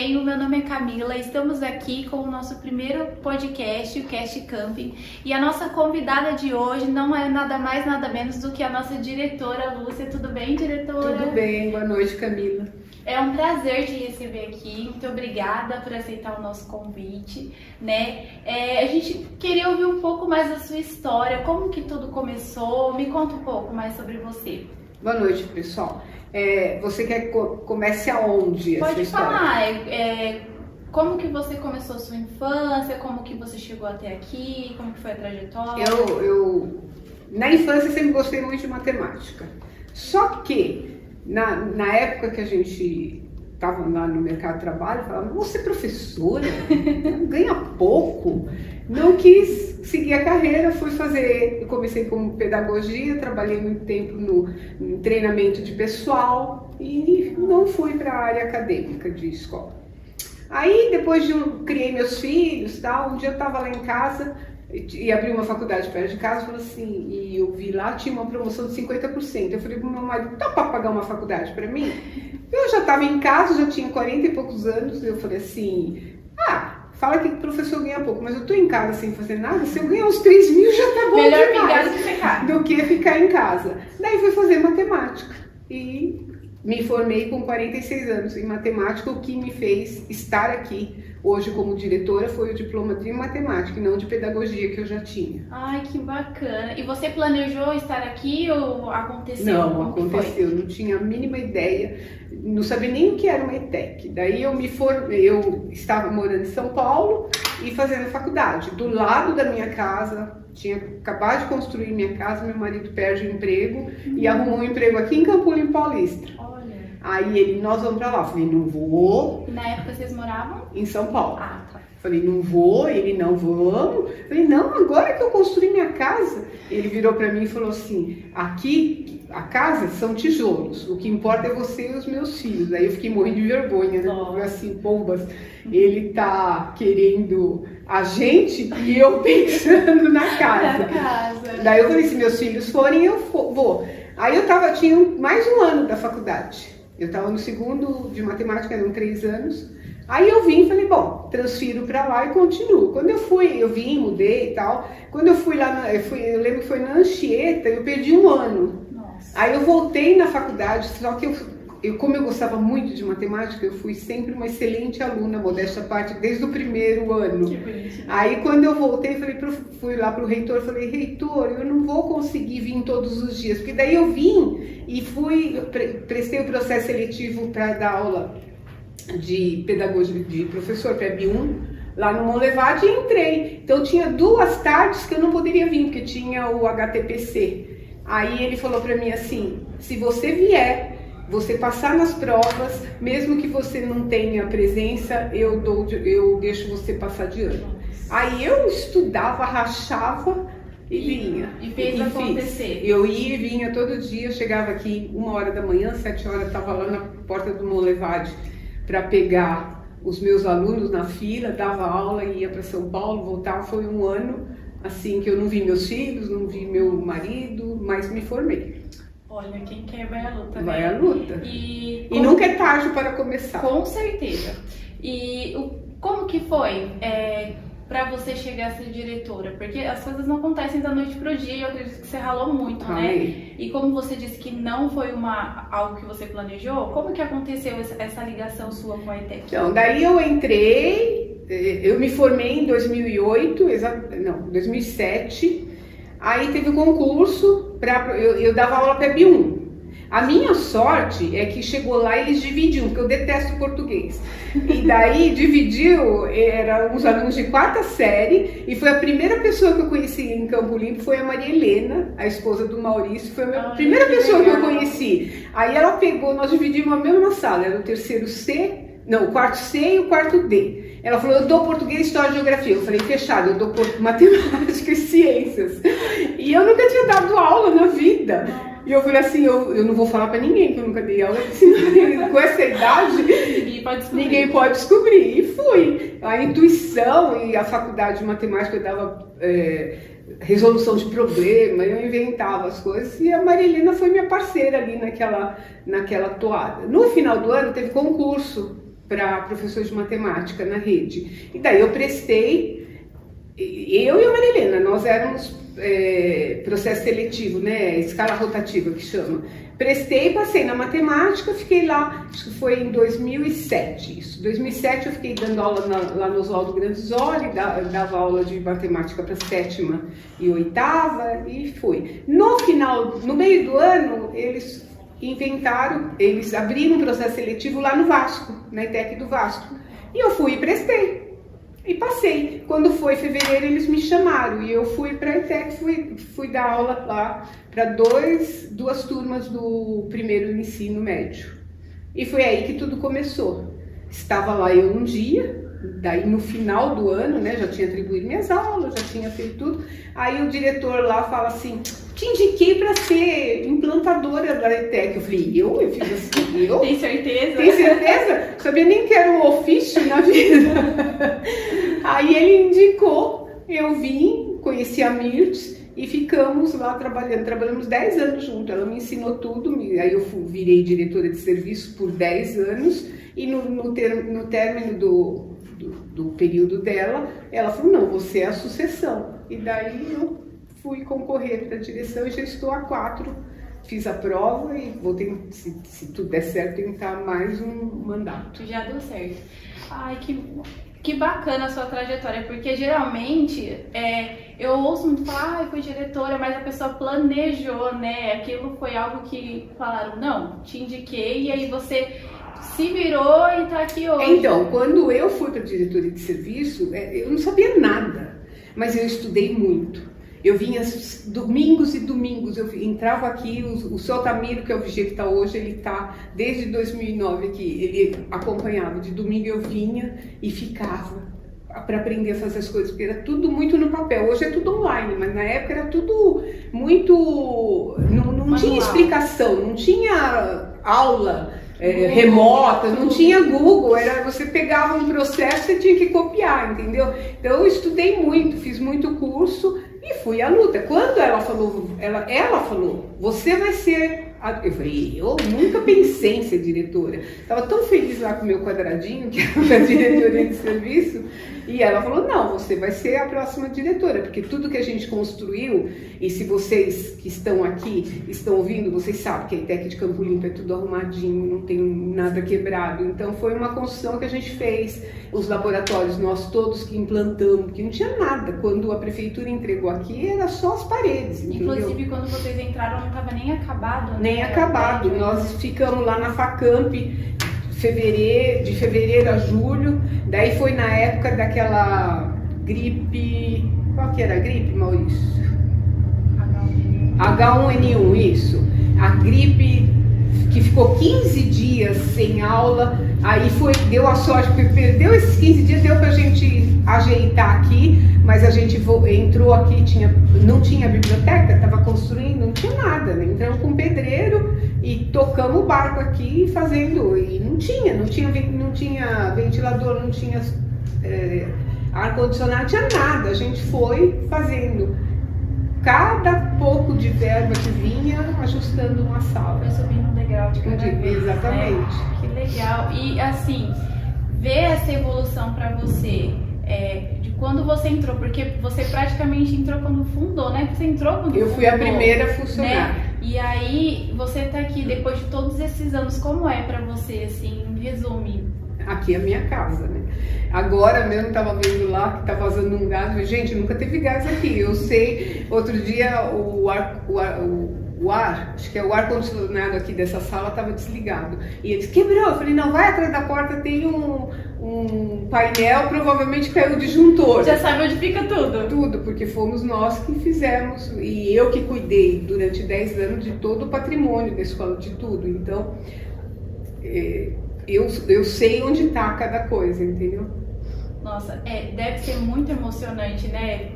bem? O meu nome é Camila, estamos aqui com o nosso primeiro podcast, o Cast Camping, e a nossa convidada de hoje não é nada mais, nada menos do que a nossa diretora, Lúcia. Tudo bem, diretora? Tudo bem, boa noite, Camila. É um prazer te receber aqui, muito obrigada por aceitar o nosso convite, né? A gente queria ouvir um pouco mais da sua história, como que tudo começou, me conta um pouco mais sobre você. Boa noite, pessoal. Você quer que comece aonde essa Pode história? falar, como que você começou a sua infância, como que você chegou até aqui, como que foi a trajetória? Eu na infância sempre gostei muito de matemática, só que na época que a gente estava lá no mercado de trabalho, falava, você é professora, ganha pouco, não quis seguir a carreira, eu comecei como pedagogia, trabalhei muito tempo no treinamento de pessoal e não fui para a área acadêmica de escola. Aí depois criei meus filhos, tal, um dia eu estava lá em casa e abri uma faculdade perto de casa, falei assim, e eu vi lá, tinha uma promoção de 50%. Eu falei pro meu marido, dá para pagar uma faculdade para mim? Eu já estava em casa, já tinha 40 e poucos anos, eu falei assim, fala que o professor ganha pouco, mas eu tô em casa sem fazer nada, se eu ganhar uns 3 mil já tá bom. Melhor demais do que ficar em casa. Daí fui fazer matemática e me formei com 46 anos em matemática. O que me fez estar aqui hoje como diretora foi o diploma de matemática e não de pedagogia que eu já tinha. Ai, que bacana. E você planejou estar aqui ou aconteceu? Não, aconteceu. Não tinha a mínima ideia, não sabia nem o que era uma ETEC. Daí eu me formei, eu estava morando em São Paulo e fazendo faculdade. Do lado da minha casa, tinha acabado de construir minha casa, meu marido perde o emprego e arrumou um emprego aqui em Campo Limpo Paulista. Aí nós vamos pra lá. Falei, não vou. E na época vocês moravam? Em São Paulo. Ah, tá. Falei, não vou. Ele, não, vamos. Falei, não, agora que eu construí minha casa. Ele virou pra mim e falou assim, aqui, a casa são tijolos. O que importa é você e os meus filhos. Aí eu fiquei morrendo de vergonha, né? Falei assim, pombas, ele tá querendo a gente e eu pensando na casa. Daí eu falei, se meus filhos forem, eu vou. Aí tinha mais um ano da faculdade. Eu estava no segundo de matemática, eram 3 anos. Aí eu vim e falei, bom, transfiro para lá e continuo. Quando eu vim, mudei e tal. Quando eu fui lá, eu lembro que foi na Anchieta, eu perdi um ano. Nossa. Aí eu voltei na faculdade, só que como eu gostava muito de matemática, eu fui sempre uma excelente aluna, modéstia à parte, desde o primeiro ano. Aí quando eu voltei, fui lá pro reitor, falei, reitor, eu não vou conseguir vir todos os dias, porque daí eu vim e prestei o processo seletivo para dar aula de pedagogia, de professor PEB 1, lá no Monlevade, e entrei. Então tinha 2 tardes que eu não poderia vir, porque tinha o HTPC. Aí ele falou para mim assim, se você vier, você passar nas provas, mesmo que você não tenha presença, eu deixo você passar de ano. Aí eu estudava, rachava e vinha. E fez acontecer. Eu ia e vinha todo dia, chegava aqui 1h da manhã, 7h, estava lá na porta do Monlevade para pegar os meus alunos na fila, dava aula e ia para São Paulo, voltava. Foi um ano assim que eu não vi meus filhos, não vi meu marido, mas me formei. Olha, quem quer vai à luta, né? Vai à luta. E nunca é tarde para começar. Com certeza. E como que foi para você chegar a ser diretora? Porque as coisas não acontecem da noite pro dia e eu acredito que você ralou muito, né? E como você disse que não foi algo que você planejou, como que aconteceu essa ligação sua com a ETEC? Então, daí eu entrei, eu me formei em 2007. Aí teve o concurso, eu dava aula PEB 1. A minha sorte é que chegou lá e eles dividiam, porque eu detesto português. E daí dividiu, eram uns alunos de 4ª série, e foi a primeira pessoa que eu conheci em Campo Limpo, foi a Maria Helena, a esposa do Maurício, foi a primeira pessoa que eu conheci. Aí ela pegou, nós dividimos a mesma sala, era o 3º C, não, o 4º C e o 4º D. Ela falou, eu dou português, história e geografia. Eu falei, fechado, eu dou matemática e ciências. E eu nunca tinha dado aula na vida. E eu falei assim, eu não vou falar pra ninguém que eu nunca dei aula, com essa idade, ninguém pode descobrir. E fui. A intuição e a faculdade de matemática eu dava resolução de problema, eu inventava as coisas. E a Marilena foi minha parceira ali naquela toada. No final do ano teve concurso para professor de matemática na rede. E daí eu prestei, eu e a Marilena, nós éramos processo seletivo, né? Escala rotativa que chama. Prestei, passei na matemática, fiquei lá, acho que foi em 2007 isso. Em 2007 eu fiquei dando aula lá no Oswaldo Granzoli, dava aula de matemática para 7ª e 8ª e foi. No final, no meio do ano, eles abriram um processo seletivo lá no Vasco, na ETEC do Vasco. E eu fui e prestei. E passei. Quando foi fevereiro, eles me chamaram e eu fui para a ETEC, fui dar aula lá para duas turmas do primeiro ensino médio. E foi aí que tudo começou. Estava lá eu um dia, daí no final do ano, né, já tinha atribuído minhas aulas, já tinha feito tudo. Aí o diretor lá fala assim, te indiquei para ser implantadora da ETEC. Eu falei, eu fiz assim, eu? Tem certeza? Tem certeza? Sabia nem que era um ofício na vida. Aí ele indicou, eu vim, conheci a Mirtz e ficamos lá trabalhamos 10 anos juntos. Ela me ensinou tudo, aí eu virei diretora de serviço por 10 anos e no término do período dela, ela falou, não, você é a sucessão. E daí eu fui concorrer para a direção e já estou há 4. Fiz a prova e vou ter, se tudo der certo, tentar mais um mandato. Já deu certo. Ai, que bacana a sua trajetória, porque geralmente eu ouço muito falar, foi diretora, mas a pessoa planejou, né? Aquilo foi algo que falaram, não, te indiquei, e aí você se virou e tá aqui hoje. Então, quando eu fui para a diretoria de serviço, eu não sabia nada, mas eu estudei muito. Eu vinha domingos e domingos, eu entrava aqui, o seu Tamiro, que é o vigia que está hoje, ele está desde 2009 aqui, ele acompanhava, de domingo eu vinha e ficava para aprender a fazer as coisas, porque era tudo muito no papel. Hoje é tudo online, mas na época era tudo muito... Não tinha explicação, não tinha aula remota, não tinha Google, você pegava um processo e tinha que copiar, entendeu? Então eu estudei muito, fiz muito curso e fui à luta. Quando ela falou, você vai ser... Eu falei, eu nunca pensei em ser diretora. Estava tão feliz lá com o meu quadradinho, que era a diretoria de serviço, e ela falou, não, você vai ser a próxima diretora, porque tudo que a gente construiu, e se vocês que estão aqui, estão ouvindo, vocês sabem que a ETEC de Campo Limpo é tudo arrumadinho, não tem nada quebrado. Então foi uma construção que a gente fez, os laboratórios nós todos que implantamos, que não tinha nada. Quando a prefeitura entregou aqui, era só as paredes, entendeu? Inclusive, quando vocês entraram, não estava nem acabado, né? Nem acabado. Nós ficamos lá na Facamp de fevereiro a julho. Daí foi na época daquela gripe... Qual que era a gripe, Maurício? H1N1, isso. A gripe que ficou 15 dias sem aula. Aí deu a sorte, porque perdeu esses 15 dias, deu pra gente ajeitar aqui, mas a gente entrou aqui, não tinha biblioteca, estava construindo, não tinha nada, né? Entramos com um pedreiro e tocamos o barco aqui fazendo, e não tinha ventilador, não tinha ar-condicionado, não tinha nada, a gente foi fazendo. Cada pouco de verba que vinha, ajustando uma sala. Foi subindo um degrau de cada vez. Exatamente. Né? Que legal. E assim, ver essa evolução para você, de quando você entrou, porque você praticamente entrou quando fundou, né? Você entrou quando fundou. Eu fui a primeira funcionária. Né? E aí, você tá aqui depois de todos esses anos, como é para você, assim, em resumo? Aqui é a minha casa, né? Agora mesmo estava vendo lá que tá vazando um gás, mas, gente, nunca teve gás aqui. Eu sei, outro dia o ar, acho que é o ar-condicionado aqui dessa sala estava desligado. E eles quebrou. Eu falei, não, vai atrás da porta, tem um painel, provavelmente caiu o disjuntor. Já sabe onde fica tudo? Tudo, porque fomos nós que fizemos, e eu que cuidei durante 10 anos de todo o patrimônio da escola, de tudo. Então, eu sei onde está cada coisa, entendeu? Nossa, deve ser muito emocionante, né?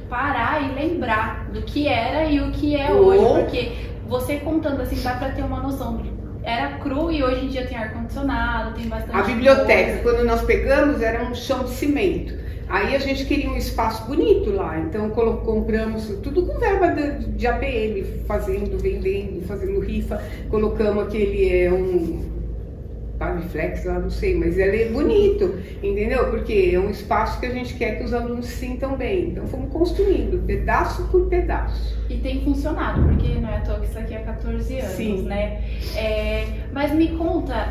Parar e lembrar do que era e o que é hoje, porque você contando assim, dá pra ter uma noção. Era cru e hoje em dia tem ar-condicionado, tem bastante A biblioteca, coisa. Quando nós pegamos, era um chão de cimento. Aí a gente queria um espaço bonito lá, então compramos tudo com verba de APM, vendendo, fazendo rifa. Colocamos aquele Paviflex, eu não sei, mas ela é bonito, entendeu? Porque é um espaço que a gente quer que os alunos se sintam bem. Então fomos construindo, pedaço por pedaço. E tem funcionado, porque não é à toa que isso aqui há 14 anos, Sim. Né? Mas me conta,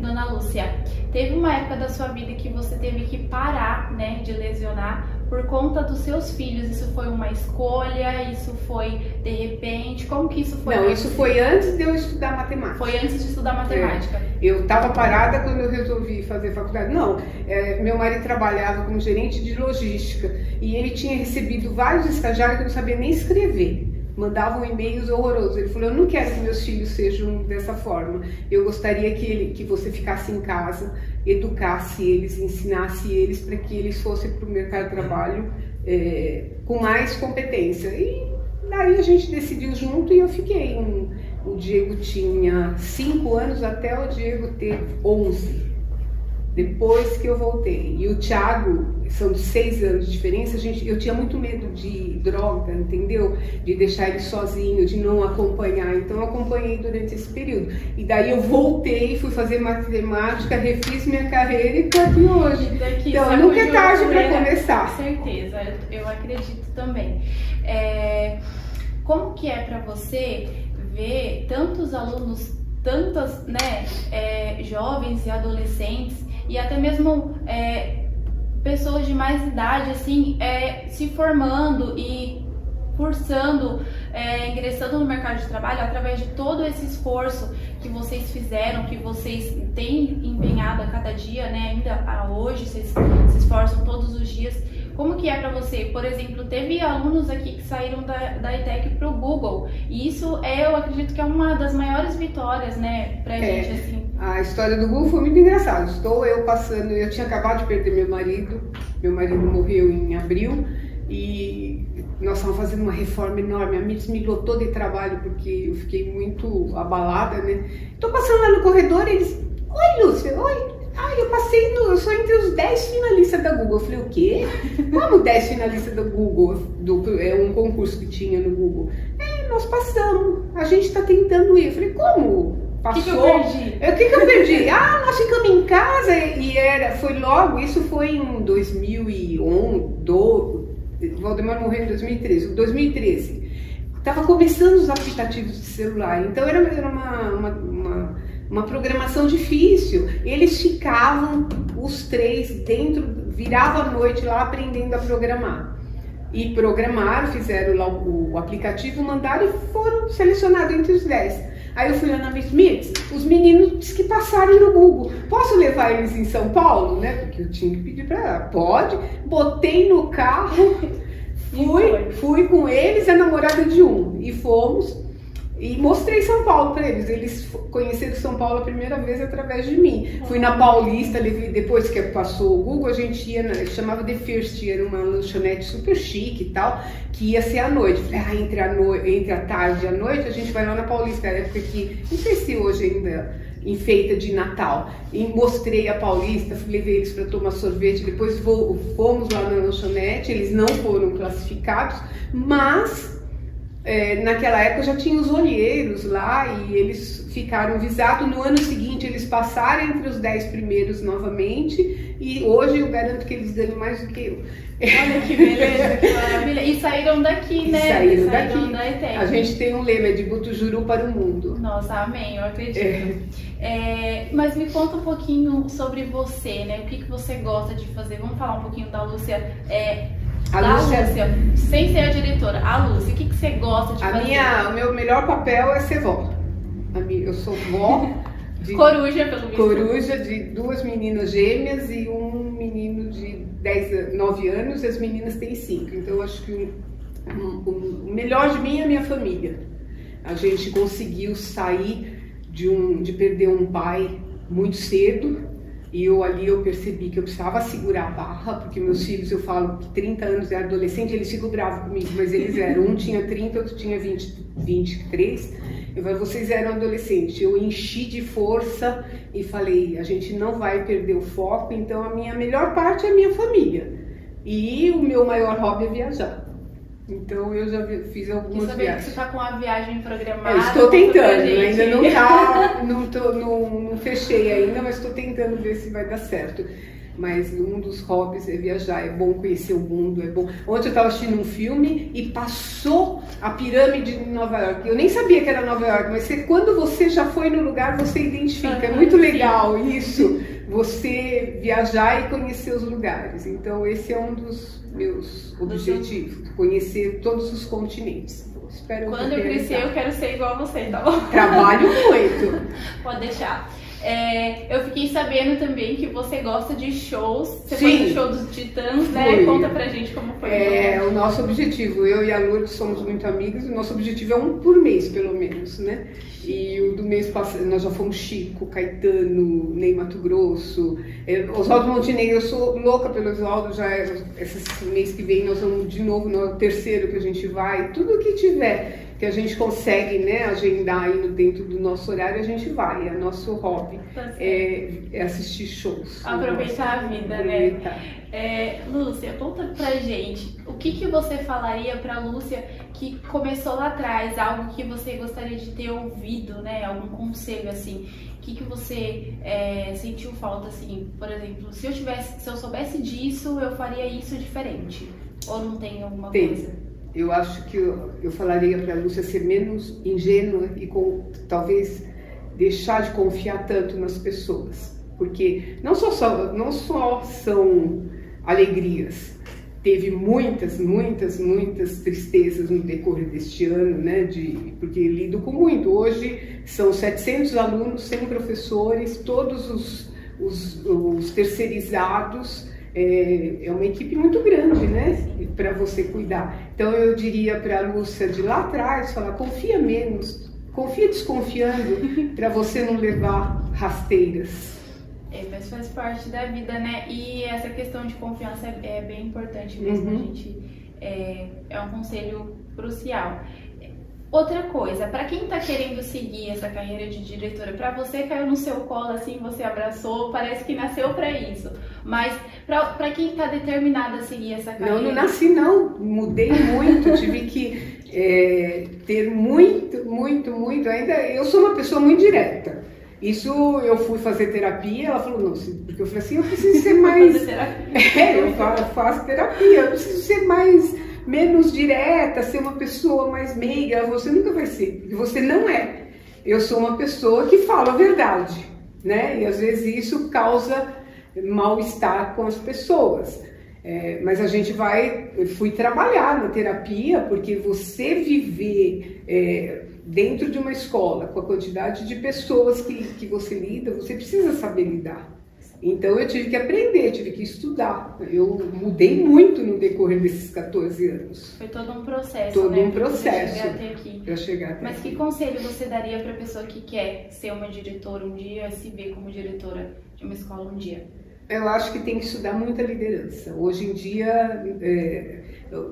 dona Lúcia, teve uma época da sua vida que você teve que parar, né, de lesionar por conta dos seus filhos. Isso foi uma escolha? Isso foi de repente? Como que isso foi? Não, isso foi antes de eu estudar matemática. Foi antes de estudar matemática. Eu estava parada quando eu resolvi fazer faculdade. Não, meu marido trabalhava como gerente de logística e ele tinha recebido vários estagiários que eu não sabia nem escrever. Mandavam e-mails horrorosos. Ele falou: eu não quero que meus filhos sejam dessa forma. Eu gostaria que você ficasse em casa, educasse eles, ensinasse eles para que eles fossem para o mercado de trabalho com mais competência. E daí a gente decidiu junto e eu fiquei. O Diego tinha 5 anos até o Diego ter 11. Depois que eu voltei. E o Thiago, são 6 anos de diferença, eu tinha muito medo de droga, entendeu? De deixar ele sozinho, de não acompanhar. Então eu acompanhei durante esse período. E daí eu voltei, fui fazer matemática, refiz minha carreira e tô aqui hoje. Então nunca é tarde para começar. Com certeza, eu acredito também. Como que é para você ver tantos alunos, tantas, né, jovens e adolescentes e até mesmo pessoas de mais idade, assim, se formando e cursando, ingressando no mercado de trabalho através de todo esse esforço que vocês fizeram, que vocês têm empenhado a cada dia, né, ainda hoje, vocês se esforçam todos os dias. Como que é para você? Por exemplo, teve alunos aqui que saíram da ETEC para o Google, e isso eu acredito que é uma das maiores vitórias, né, pra gente, assim. A história do Google foi muito engraçada. Eu tinha acabado de perder meu marido morreu em abril, e nós estávamos fazendo uma reforma enorme, a MITS me lotou de trabalho, porque eu fiquei muito abalada, né. Tô passando lá no corredor, eles: oi, Lúcia, oi. Eu sou entre os 10 finalistas da Google. Eu falei: o quê? Como 10 finalistas da Google? É um concurso que tinha no Google. Nós passamos. A gente tá tentando ir. Eu falei: como? Passou? O que eu perdi? Nós ficamos em casa e foi logo, isso foi em 2011, Valdemar morreu em 2013. Tava começando os aplicativos de celular, então era uma programação difícil. Eles ficavam, os 3, dentro, viravam a noite lá aprendendo a programar. E programaram, fizeram lá o aplicativo, mandaram e foram selecionados entre os 10. Aí eu fui lá na MITS, os meninos que passaram no Google. Posso levar eles em São Paulo, né? Porque eu tinha que pedir para ela. Pode. Botei no carro, fui com eles, a namorada de um, e fomos. E mostrei São Paulo para eles. Eles conheceram São Paulo a primeira vez através de mim. Fui na Paulista, depois que passou o Google, a gente ia, chamava The First, era uma lanchonete super chique e tal, que ia ser à noite. Falei: entre a tarde e a noite, a gente vai lá na Paulista, era época que, não sei se hoje ainda, enfeita de Natal. E mostrei a Paulista, levei eles para tomar sorvete, depois fomos lá na lanchonete, eles não foram classificados, mas naquela época já tinha os olheiros lá e eles ficaram visados. No ano seguinte eles passaram entre os 10 primeiros novamente e hoje eu garanto que eles ganham mais do que eu. Olha que beleza, que maravilha. E saíram daqui, né? Saíram daqui. Da ETEC. A gente tem um lema de Butujuru para o mundo. Nossa, amém, eu acredito. Mas me conta um pouquinho sobre você, né? O que você gosta de fazer? Vamos falar um pouquinho da Lúcia. Lúcia, sem ser a diretora, a Lúcia, o que você gosta de fazer? O meu melhor papel é ser vó. Eu sou vó de coruja, pelo visto. Coruja de 2 meninas gêmeas e um menino de 9 anos, e as meninas têm 5. Então eu acho que o melhor de mim é a minha família. A gente conseguiu sair de perder um pai muito cedo. E eu percebi que eu precisava segurar a barra, porque meus filhos, eu falo que 30 anos é adolescente, eles ficam bravos comigo, mas eles eram, um tinha 30, outro tinha 23. Eu falei: vocês eram adolescentes. Eu enchi de força e falei: a gente não vai perder o foco, então a minha melhor parte é a minha família. E o meu maior hobby é viajar. Então eu já fiz algumas viagens. Que você está com uma viagem programada. Estou tentando, ainda não tá, não fechei ainda, mas estou tentando ver se vai dar certo. Mas um dos hobbies é viajar, é bom conhecer o mundo, é bom. Ontem eu estava assistindo um filme e passou a pirâmide de Nova York. Eu nem sabia que era Nova York, mas quando você já foi no lugar, você identifica. É muito legal isso, você viajar e conhecer os lugares. Então esse é um dos meus objetivos, conhecer todos os continentes. Espero quando eu crescer, eu quero ser igual a você, tá bom? Trabalho muito. Pode deixar. Eu fiquei sabendo também que você gosta de shows. Você Sim. foi no show dos Titãs, né? Conta pra gente como foi. O nosso objetivo, eu e a Lourdes somos muito amigas, o nosso objetivo é um por mês, pelo menos, né? E o do mês passado, nós já fomos Chico, Caetano, Ney Matogrosso, Oswaldo Montenegro. Eu sou louca pelo Oswaldo, esse mês que vem nós vamos de novo no terceiro que a gente vai, tudo que tiver que a gente consegue, né, agendar aí dentro do nosso horário, a gente vai. É nosso hobby, é assistir shows. Aproveitar a vida, aproveitar. Né? Lúcia, conta pra gente, o que você falaria pra Lúcia que começou lá atrás, algo que você gostaria de ter ouvido, né, algum conselho, assim, o que você sentiu falta, assim, por exemplo, se eu soubesse disso, eu faria isso diferente, ou não tem alguma coisa? Eu acho que eu falaria para a Lúcia ser menos ingênua e talvez deixar de confiar tanto nas pessoas. Porque não só são alegrias. Teve muitas tristezas no decorrer deste ano, né? Porque lido com muito. Hoje são 700 alunos, 100 professores, todos os terceirizados. É uma equipe muito grande, né, para você cuidar. Então eu diria para a Lúcia de lá atrás, falar, confia menos, confia desconfiando, para você não levar rasteiras. Mas faz parte da vida, né? E essa questão de confiança é bem importante mesmo, a gente, é um conselho crucial. Outra coisa, para quem está querendo seguir essa carreira de diretora, para você caiu no seu colo assim, você abraçou, parece que nasceu para isso. Mas para quem está determinado a seguir essa carreira... Não nasci não, mudei muito, tive que ter muito, ainda eu sou uma pessoa muito direta. Isso eu fui fazer terapia, ela falou, não, porque eu falei assim, eu preciso ser mais... eu faço terapia, eu preciso ser menos direta, ser uma pessoa mais meiga. Você nunca vai ser, porque você não é. Eu sou uma pessoa que fala a verdade, né? E às vezes isso causa mal-estar com as pessoas. Mas a gente eu fui trabalhar na terapia, porque você viver dentro de uma escola, com a quantidade de pessoas que você lida, você precisa saber lidar. Então eu tive que aprender, tive que estudar. Eu mudei muito no decorrer desses 14 anos. Foi todo um processo, todo um processo para chegar até aqui. Mas que conselho você daria para a pessoa que quer ser uma diretora um dia, se ver como diretora de uma escola um dia? Eu acho que tem que estudar muita liderança. Hoje em dia,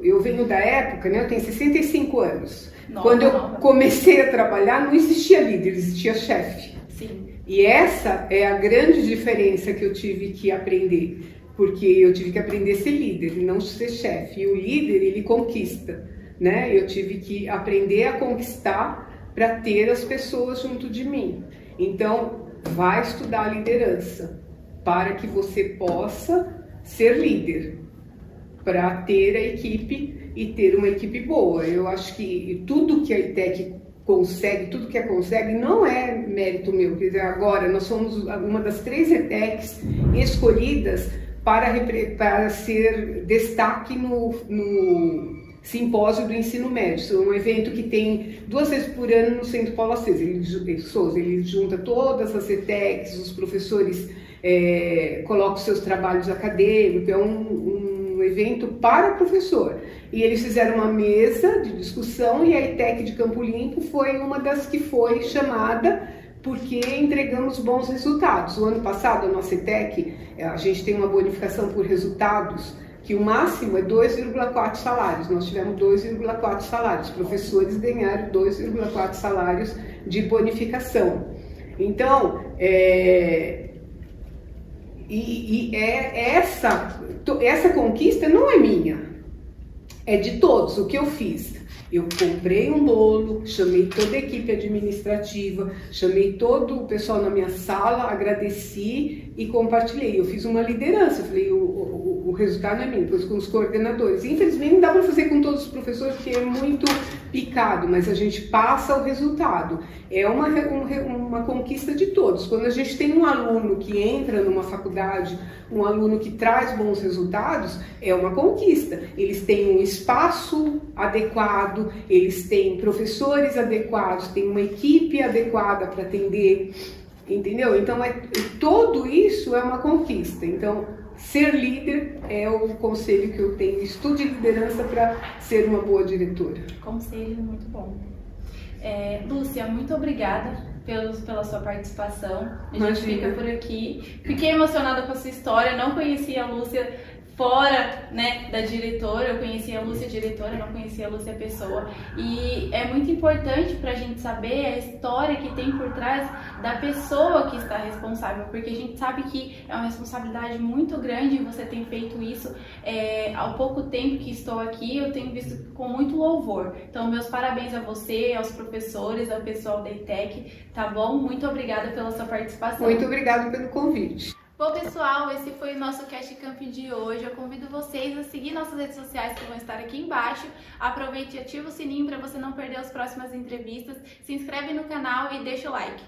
eu venho da época, né? Eu tenho 65 anos. Quando eu comecei a trabalhar, não existia líder, existia chefe. Sim. E essa é a grande diferença que eu tive que aprender, porque eu tive que aprender a ser líder e não ser chefe. E o líder, ele conquista, né? Eu tive que aprender a conquistar para ter as pessoas junto de mim. Então, vai estudar a liderança para que você possa ser líder, para ter a equipe e ter uma equipe boa. Eu acho que tudo que a ITEC consegue, tudo que consegue, não é mérito meu. Quer dizer, agora nós somos uma das 3 ETECs escolhidas para ser destaque no Simpósio do Ensino Médio. É um evento que tem 2 vezes por ano no Centro Paulo Assis. Ele junta todas as ETECs, os professores colocam seus trabalhos acadêmicos, é um evento para o professor. E eles fizeram uma mesa de discussão e a ITEC de Campo Limpo foi uma das que foi chamada porque entregamos bons resultados. O ano passado, a nossa ITEC, a gente tem uma bonificação por resultados, que o máximo é 2,4 salários. Nós tivemos 2,4 salários. Os professores ganharam 2,4 salários de bonificação. Então, essa conquista não é minha. é de todos. O que eu fiz? Eu comprei um bolo, chamei toda a equipe administrativa, chamei todo o pessoal na minha sala, agradeci e compartilhei. Eu fiz uma liderança, eu falei, o resultado é meu, depois com os coordenadores. Infelizmente não dá para fazer com todos os professores, porque é muito picado, mas a gente passa o resultado. É uma conquista de todos. Quando a gente tem um aluno que entra numa faculdade, um aluno que traz bons resultados, é uma conquista. Eles têm um espaço adequado, eles têm professores adequados, têm uma equipe adequada para atender, entendeu? Então, tudo isso é uma conquista. Então, ser líder é o conselho que eu tenho. Estude liderança para ser uma boa diretora. Conselho muito bom. Lúcia, muito obrigada pela sua participação. A gente fica por aqui. Fiquei emocionada com a sua história. Não conhecia a Lúcia fora, né, da diretora. Eu conhecia a Lúcia diretora, não conhecia a Lúcia pessoa. E é muito importante para a gente saber a história que tem por trás da pessoa que está responsável, porque a gente sabe que é uma responsabilidade muito grande. Você tem feito isso há pouco tempo que estou aqui, eu tenho visto com muito louvor. Então, meus parabéns a você, aos professores, ao pessoal da ETEC, tá bom? Muito obrigada pela sua participação. Muito obrigada pelo convite. Bom, pessoal, esse foi o nosso Cast Camp de hoje. Eu convido vocês a seguir nossas redes sociais que vão estar aqui embaixo. Aproveite e ativa o sininho para você não perder as próximas entrevistas. Se inscreve no canal e deixa o like.